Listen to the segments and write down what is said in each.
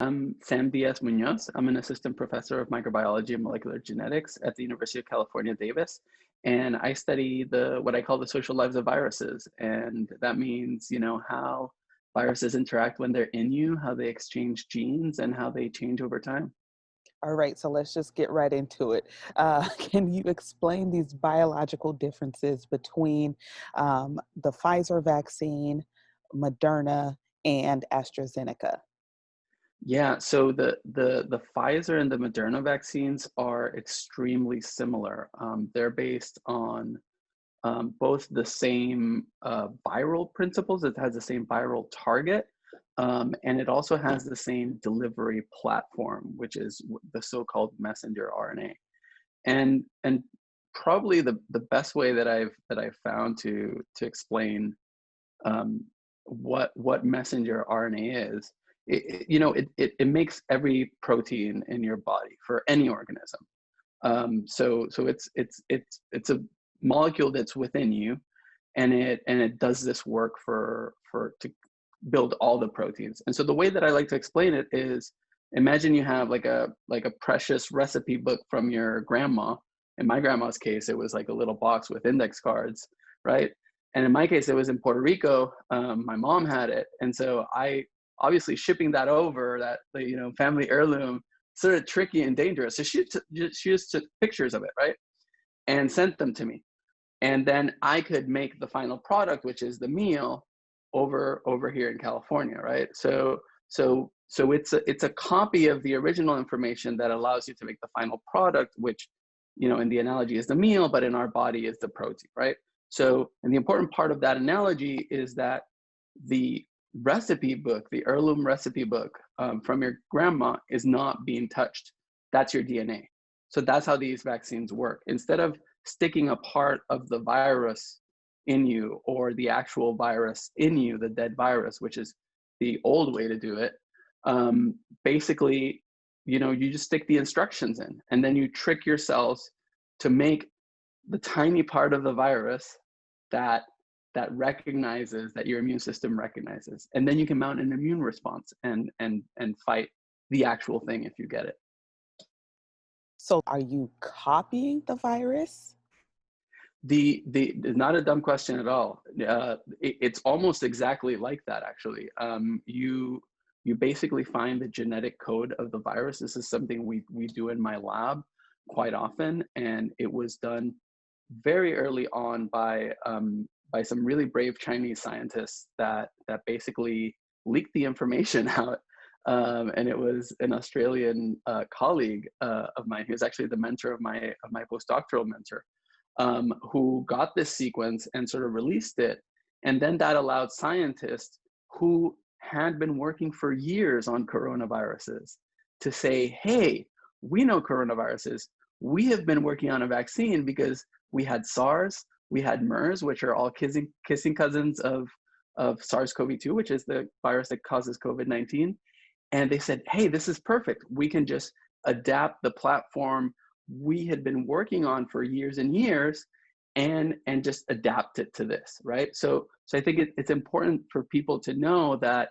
I'm Sam Diaz Munoz. I'm an assistant professor of microbiology and molecular genetics at the University of California, Davis. And I study the what I call the social lives of viruses. And that means, how viruses interact when they're in you, how they exchange genes, and how they change over time. All right, so let's just get right into it. Can you explain these biological differences between the Pfizer vaccine, Moderna, and AstraZeneca? Yeah, so the Pfizer and the Moderna vaccines are extremely similar. They're based on both the same viral principles. It has the same viral target, and it also has the same delivery platform, which is the so-called messenger RNA. And probably the best way that I've found to explain um, what messenger RNA is, it makes every protein in your body for any organism. So it's a molecule that's within you, and it does this work for to build all the proteins. And so the way that I like to explain it is, imagine you have like a precious recipe book from your grandma. In my grandma's case, it was like a little box with index cards, right? And in my case, it was in Puerto Rico. My mom had it, and so I obviously shipping that over, that family heirloom, sort of tricky and dangerous. So she just took pictures of it, right, and sent them to me, and then I could make the final product, which is the meal, over here in California, right? So it's a copy of the original information that allows you to make the final product, which, in the analogy is the meal, but in our body is the protein, right? So, and the important part of that analogy is that the recipe book, the heirloom recipe book from your grandma, is not being touched. That's your DNA. So that's how these vaccines work. Instead of sticking a part of the virus in you, or the actual virus in you, the dead virus, which is the old way to do it, basically, you just stick the instructions in, and then you trick your cells to make the tiny part of the virus that recognizes, that your immune system recognizes, and then you can mount an immune response and fight the actual thing if you get it. So, are you copying the virus? The Not a dumb question at all. It's almost exactly like that, actually. You basically find the genetic code of the virus. This is something we do in my lab quite often, and it was done very early on by some really brave Chinese scientists that basically leaked the information out. And it was an Australian colleague of mine, who was actually the mentor of my postdoctoral mentor, who got this sequence and sort of released it. And then that allowed scientists who had been working for years on coronaviruses to say, hey, we know coronaviruses. We have been working on a vaccine because we had SARS, we had MERS, which are all kissing cousins of SARS-CoV-2, which is the virus that causes COVID-19. And they said, hey, this is perfect. We can just adapt the platform we had been working on for years and years, and just adapt it to this, right? So I think it's important for people to know that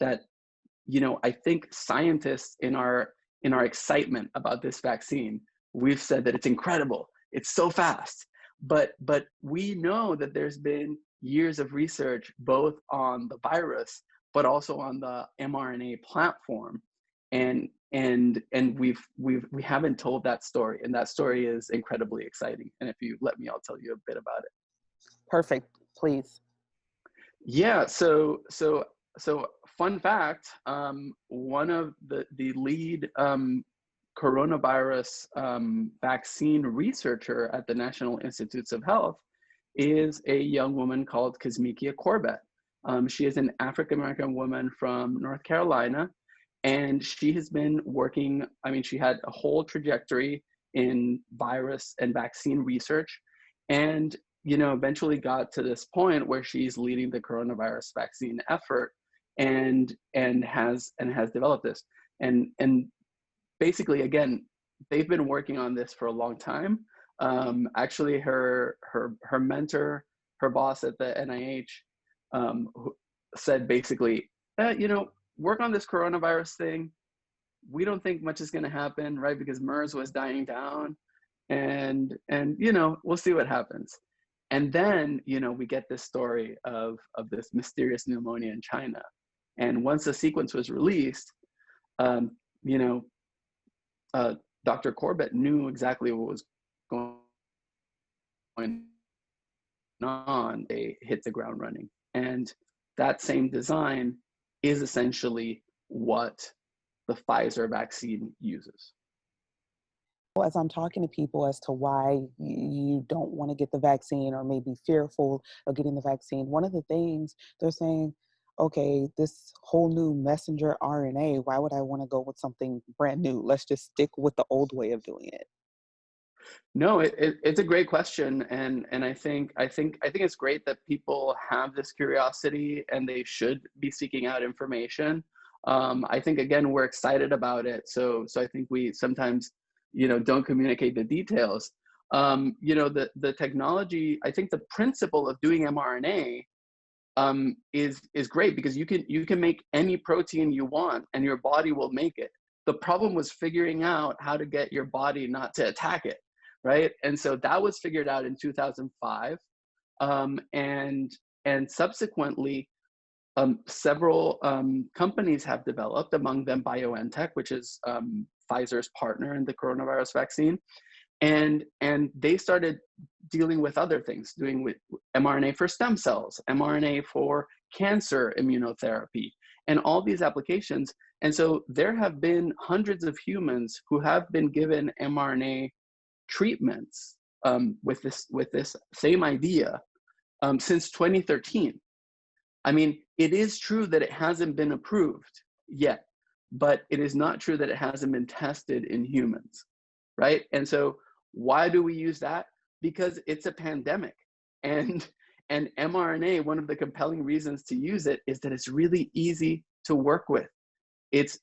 I think scientists, in our excitement about this vaccine, we've said that it's incredible, it's so fast, but we know that there's been years of research both on the virus but also on the mRNA platform, and we haven't told that story, and that story is incredibly exciting. And if you let me, I'll tell you a bit about it. Perfect, please. Yeah, so fun fact, one of the lead coronavirus vaccine researcher at the National Institutes of Health is a young woman called Kizzmekia Corbett. She is an African American woman from North Carolina, and she has been working. I mean, she had a whole trajectory in virus and vaccine research, and eventually got to this point where she's leading the coronavirus vaccine effort, and has developed this, and basically, again, they've been working on this for a long time. Actually, her mentor, her boss at the NIH, who said basically, work on this coronavirus thing. we don't think much is going to happen, right? Because MERS was dying down, and you know, we'll see what happens. And then, you know, we get this story of this mysterious pneumonia in China. And once the sequence was released, um, you know, uh, Dr. Corbett knew exactly what was going on. They hit the ground running. And that same design is essentially what the Pfizer vaccine uses. As I'm talking to people as to why you don't want to get the vaccine or maybe fearful of getting the vaccine, one of the things they're saying, okay, this whole new messenger RNA, why would I want to go with something brand new? Let's just stick with the old way of doing it. No, it's a great question, and I think it's great that people have this curiosity and they should be seeking out information. I think again we're excited about it, so I think we sometimes, you know, don't communicate the details. You know, the technology. I think the principle of doing mRNA is great because you can make any protein you want and your body will make it. The problem was figuring out how to get your body not to attack it, right? And so that was figured out in 2005, and subsequently several companies have developed, among them BioNTech, which is Pfizer's partner in the coronavirus vaccine, and they started dealing with other things, doing with mRNA for stem cells, mRNA for cancer immunotherapy, and all these applications. And so there have been hundreds of humans who have been given mRNA treatments with this same idea since 2013. I mean, it is true that it hasn't been approved yet, but it is not true that it hasn't been tested in humans, right? And so why do we use that? Because it's a pandemic. And mRNA, one of the compelling reasons to use it is that it's really easy to work with. It's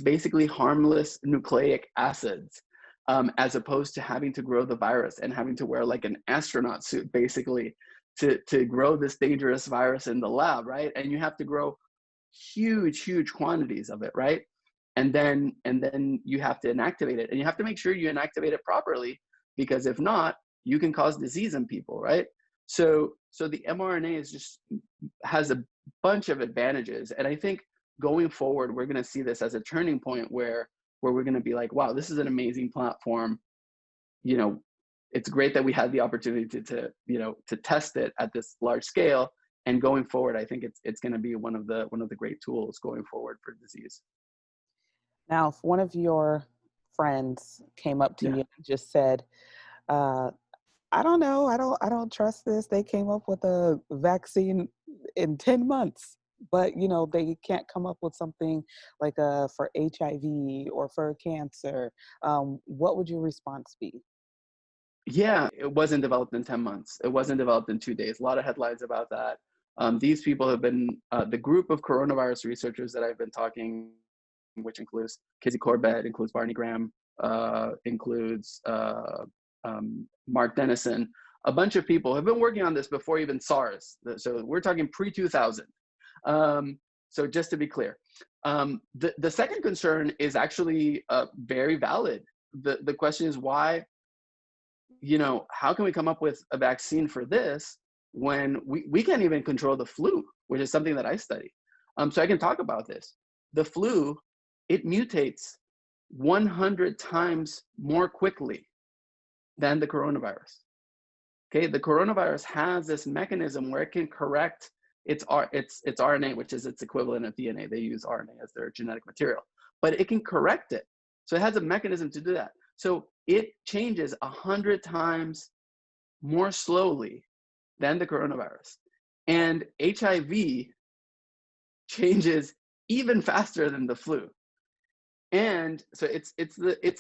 basically harmless nucleic acids, as opposed to having to grow the virus and having to wear like an astronaut suit, basically, to grow this dangerous virus in the lab, right? And you have to grow huge quantities of it, right? And then you have to inactivate it, and you have to make sure you inactivate it properly, because if not, you can cause disease in people, right? So the mRNA has a bunch of advantages, and I think going forward we're going to see this as a turning point where we're going to be like, wow, this is an amazing platform. You know, it's great that we had the opportunity to test it at this large scale, and going forward I think it's going to be one of the great tools going forward for disease. Now, if one of your friends came up to Yeah. you and just said, uh, I don't know, I don't trust this. They came up with a vaccine in 10 months, but you know, they can't come up with something like for HIV or for cancer. What would your response be? Yeah, it wasn't developed in 10 months. It wasn't developed in 2 days. A lot of headlines about that. These people have been, the group of coronavirus researchers that I've been talking, which includes Kizzy Corbett, includes Barney Graham, includes Mark Dennison. A bunch of people have been working on this before even SARS. So we're talking pre-2000. So just to be clear, the second concern is actually very valid. The question is why, you know, how can we come up with a vaccine for this when we can't even control the flu, which is something that I study. So I can talk about this. The flu, it mutates 100 times more quickly than the coronavirus. Okay, the coronavirus has this mechanism where it can correct its RNA, which is its equivalent of DNA. They use RNA as their genetic material, but it can correct it. So it has a mechanism to do that. So it changes 100 times more slowly than the coronavirus. And HIV changes even faster than the flu. And so it's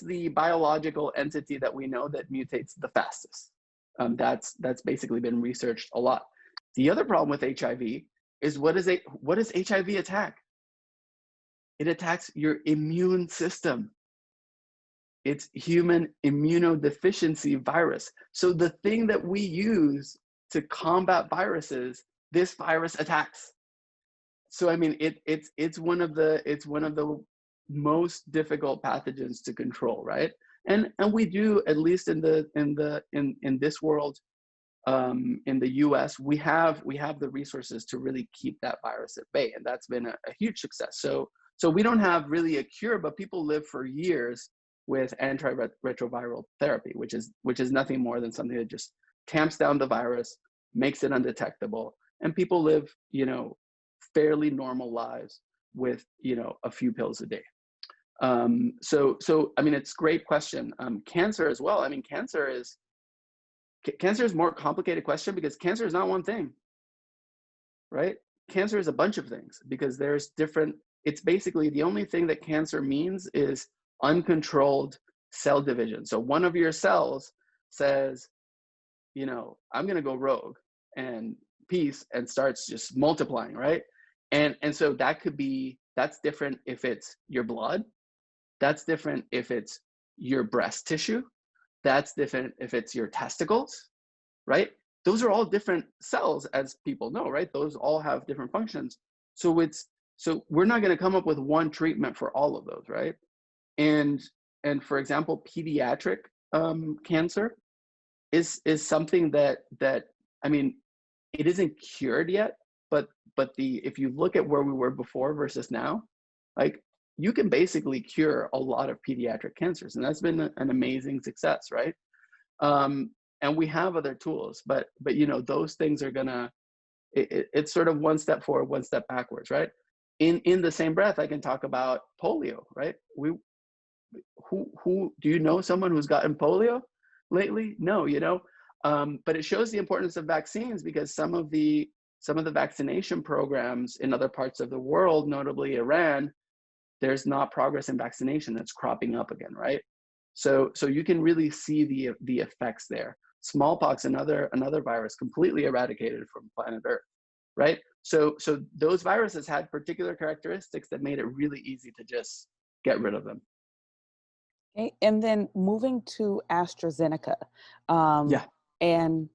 the biological entity that we know that mutates the fastest. That's basically been researched a lot. The other problem with HIV is what does HIV attack? It attacks your immune system. It's human immunodeficiency virus. So the thing that we use to combat viruses, this virus attacks. So I mean, it's one of the most difficult pathogens to control, right? And we do, at least in this world, in the US, we have the resources to really keep that virus at bay, and that's been a huge success. So we don't have really a cure, but people live for years with antiretroviral therapy, which is nothing more than something that just tamps down the virus, makes it undetectable, and people live, fairly normal lives with, a few pills a day. So I mean, it's a great question. Cancer as well. I mean, cancer is more complicated question because cancer is not one thing, right? Cancer is a bunch of things because there's different, it's basically the only thing that cancer means is uncontrolled cell division. So one of your cells says, I'm going to go rogue and peace, and starts just multiplying, right? And so that's different if it's your blood. That's different if it's your breast tissue. That's different if it's your testicles, right? Those are all different cells, as people know, right? Those all have different functions. So we're not going to come up with one treatment for all of those, right? And for example, pediatric cancer is something that I mean, it isn't cured yet, but if you look at where we were before versus now, like, you can basically cure a lot of pediatric cancers, and that's been an amazing success, right? And we have other tools, but those things are gonna, it's sort of one step forward, one step backwards, right? In the same breath, I can talk about polio, right? Who do you know someone who's gotten polio lately? No, but it shows the importance of vaccines, because some of the vaccination programs in other parts of the world, notably Iran, there's not progress in vaccination that's cropping up again, right? So you can really see the effects there. Smallpox, another virus, completely eradicated from planet Earth, right? So those viruses had particular characteristics that made it really easy to just get rid of them. Okay. And then moving to AstraZeneca, um, Yeah. and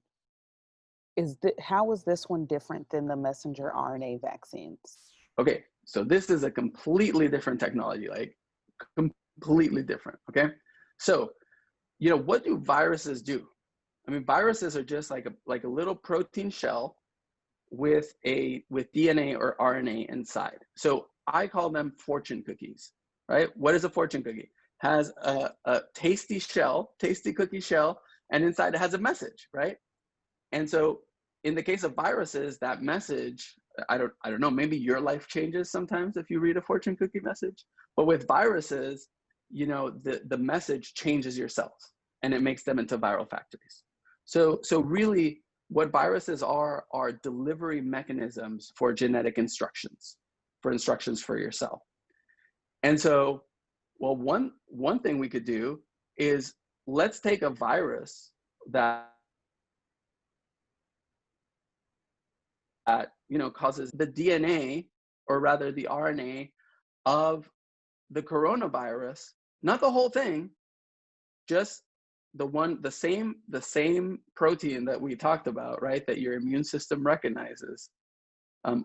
how is this one different than the messenger RNA vaccines? Okay. So this is a completely different technology, like completely different. Okay. So, what do viruses do? I mean, viruses are just like a little protein shell with DNA or RNA inside. So I call them fortune cookies, right? What is a fortune cookie? Has a tasty cookie shell, and inside it has a message, right? And so in the case of viruses, that message, I don't know, maybe your life changes sometimes if you read a fortune cookie message. But with viruses, the message changes your cells, and it makes them into viral factories. So really, what viruses are delivery mechanisms for genetic instructions, for your cell. And so, well, one thing we could do is, let's take a virus that causes the DNA, or rather the RNA, of the coronavirus, not the whole thing, just the same protein that we talked about, right? That your immune system recognizes.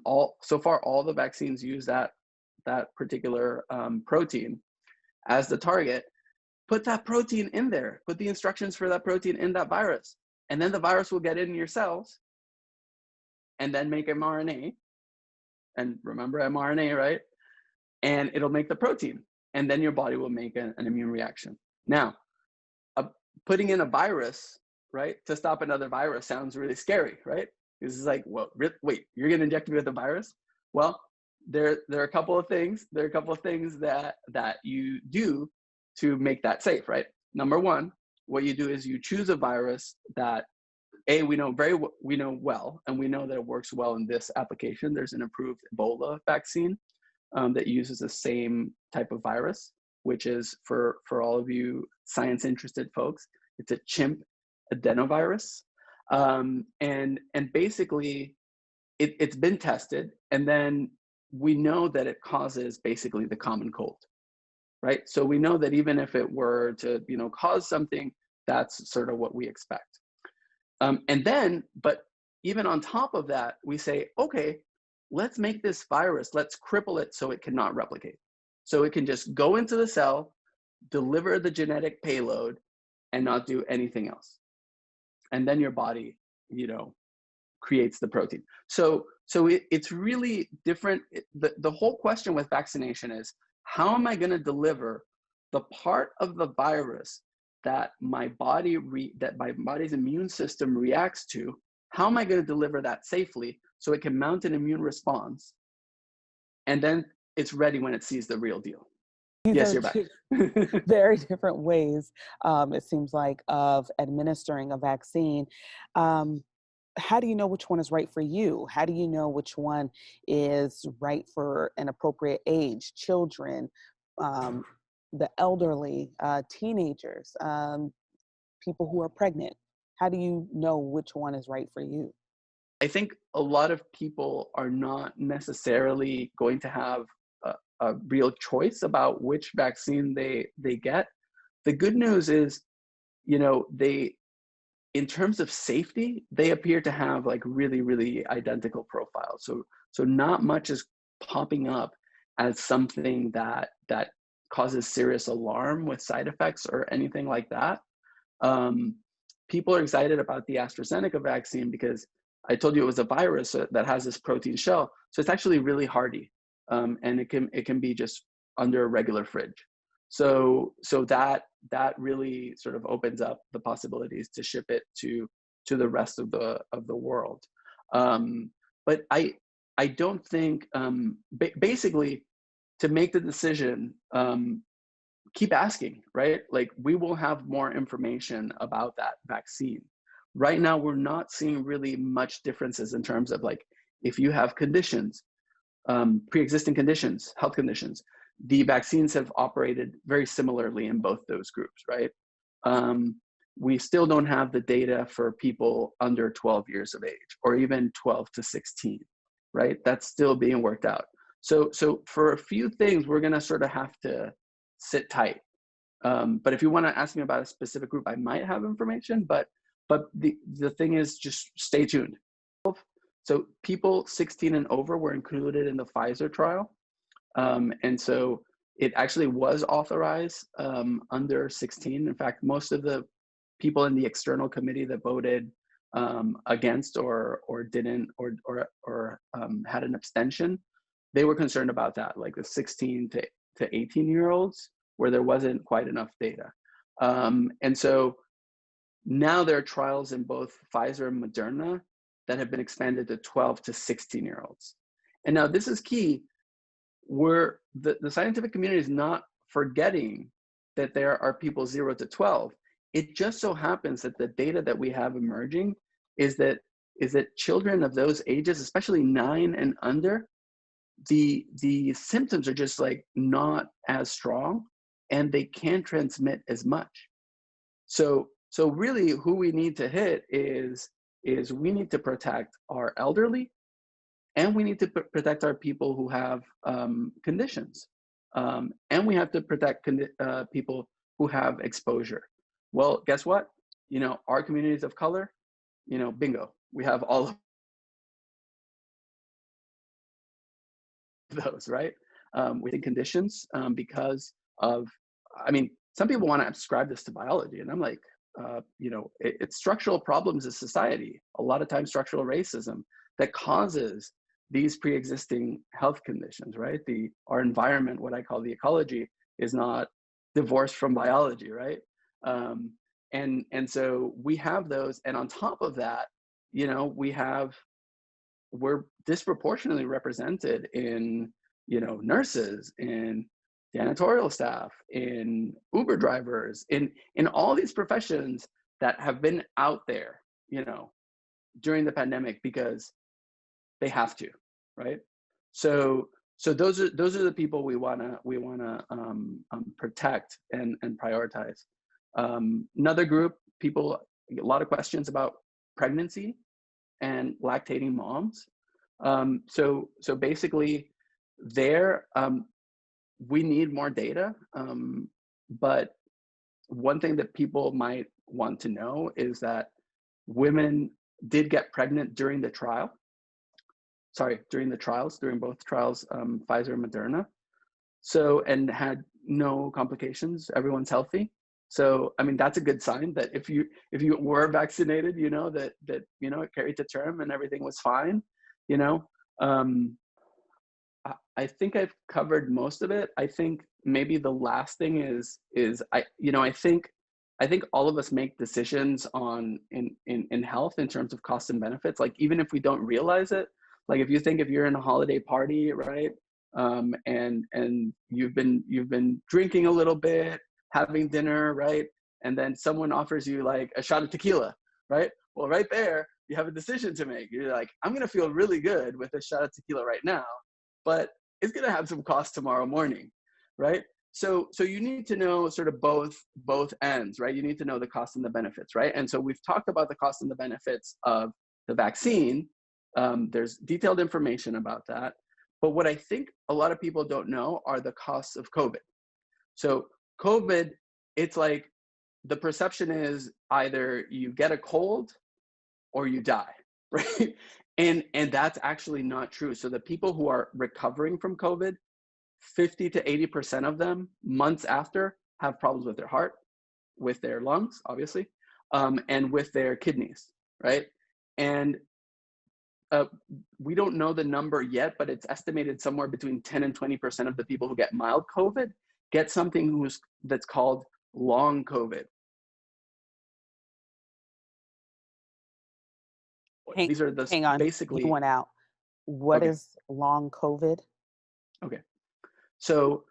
All the vaccines use that particular protein as the target. Put that protein in there. Put the instructions for that protein in that virus, and then the virus will get in your cells, and then make mRNA. And remember mRNA, right? And it'll make the protein, and then your body will make an immune reaction. Now, putting in a virus, right, to stop another virus sounds really scary, right? This is like, well, wait, you're going to inject me with a virus? Well, there are a couple of things. There are a couple of things that you do to make that safe, right? Number one, what you do is you choose a virus that we know well, and we know that it works well in this application. There's an approved Ebola vaccine that uses the same type of virus, which is, for all of you science interested folks, it's a chimp adenovirus. And basically it's been tested, and then we know that it causes basically the common cold, right? So we know that even if it were to, cause something, that's sort of what we expect. But even on top of that, we say, okay, let's make this virus, let's cripple it so it cannot replicate. So it can just go into the cell, deliver the genetic payload, and not do anything else. And then your body, you know, creates the protein. It's really different. The whole question with vaccination is, how am I going to deliver the part of the virus that my body's immune system reacts to? How am I going to deliver that safely so it can mount an immune response, and then it's ready when it sees the real deal? These Yes, are you're back. two very different ways, it seems like, of administering a vaccine. Um, how do you know which one is right for you? How do you know which one is right for an appropriate age? Children, um, the elderly, teenagers, people who are pregnant. How do you know which one is right for you? I think a lot of people are not necessarily going to have a real choice about which vaccine they get. The good news is, you know, they, in terms of safety, they appear to have like really, really identical profiles. So not much is popping up as something that causes serious alarm with side effects or anything like that. Um, People are excited about the AstraZeneca vaccine because I told you it was a virus that has this protein shell. So it's actually really hardy, and it can be just under a regular fridge. So that really sort of opens up the possibilities to ship it to the rest of the world. Um, but I don't think basically to make the decision. Keep asking, right? Like we will have more information about that vaccine. Right now, we're not seeing really much differences in terms of like if you have conditions, pre-existing conditions, health conditions, the vaccines have operated very similarly in both those groups, right? Um, we still don't have the data for people under 12 years of age or even 12 to 16, right? That's still being worked out. So for a few things, we're gonna sort of have to sit tight. But if you want to ask me about a specific group, I might have information. But the thing is, just stay tuned. So people 16 and over were included in the Pfizer trial, and so it actually was authorized under 16. In fact, most of the people in the external committee that voted against or didn't or had an abstention, they were concerned about that, like the 16 to 18-year-olds, where there wasn't quite enough data. And so now there are trials in both Pfizer and Moderna that have been expanded to 12 to 16-year-olds. And now this is key, where the scientific community is not forgetting that there are people 0 to 12. It just so happens that the data that we have emerging is that children of those ages, especially 9 and under, the symptoms are just like not as strong and they can't transmit as much. So really who we need to hit is we need to protect our elderly, and we need to protect our people who have conditions, and we have to protect people who have exposure. Well, guess what? You know, our communities of color, you know, bingo, we have all of those, right? Within conditions, because of, I mean, some people want to ascribe this to biology, and I'm like, you know, it's structural problems in society, a lot of times structural racism that causes these pre-existing health conditions, right? Our environment, what I call the ecology, is not divorced from biology, right? Um, and so we have those, and on top of that, you know, we're disproportionately represented in, you know, nurses, in janitorial staff, in Uber drivers, in all these professions that have been out there, you know, during the pandemic because they have to, right? So those are the people we wanna protect and prioritize. Another group, people, a lot of questions about pregnancy and lactating moms. So basically, there we need more data. But one thing that people might want to know is that women did get pregnant during the trial. Sorry, during the trials, during both trials, Pfizer and Moderna. So, and had no complications. Everyone's healthy. So, I mean, that's a good sign that if you were vaccinated, you know, that you know, it carried to term and everything was fine, you know. Um, I think I've covered most of it. I think maybe the last thing is I you know I think all of us make decisions on in health in terms of costs and benefits. Like even if we don't realize it, like if you think if you're in a holiday party, right, and you've been drinking a little bit, having dinner, right, and then someone offers you like a shot of tequila, right? Well, right there you have a decision to make. You're like, I'm gonna feel really good with a shot of tequila right now, but it's going to have some cost tomorrow morning, right? So you need to know sort of both ends, right? You need to know the costs and the benefits, right? And so we've talked about the costs and the benefits of the vaccine. There's detailed information about that. But what I think a lot of people don't know are the costs of COVID. So COVID, it's like the perception is either you get a cold or you die, right? And that's actually not true. So the people who are recovering from COVID, 50 to 80% of them months after have problems with their heart, with their lungs, obviously, and with their kidneys, right? And uh, we don't know the number yet, but it's estimated somewhere between 10 and 20% of the people who get mild COVID get something that's called long COVID. Hang, These are the hang on, you basically, went out. What okay, is long COVID? okay. So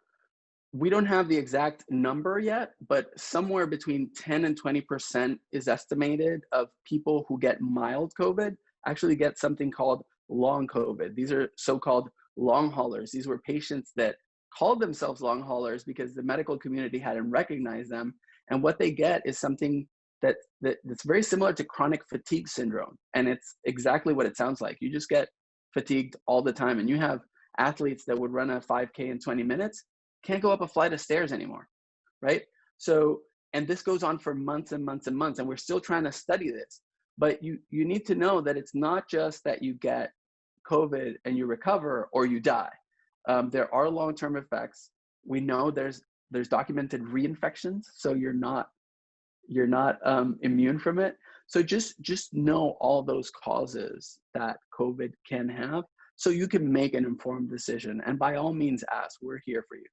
we don't have the exact number yet, but somewhere between 10 and 20% is estimated of people who get mild COVID actually get something called long COVID. These are so-called long haulers. These were patients that called themselves long haulers because the medical community hadn't recognized them. And what they get is something that's very similar to chronic fatigue syndrome. And it's exactly what it sounds like. You just get fatigued all the time. And you have athletes that would run a 5K in 20 minutes can't go up a flight of stairs anymore, right? So, and this goes on for months and months and months, and we're still trying to study this. But you need to know that it's not just that you get COVID and you recover or you die. There are long-term effects. We know there's documented reinfections, so you're not immune from it. So just know all those causes that COVID can have, so you can make an informed decision. And by all means, ask. We're here for you.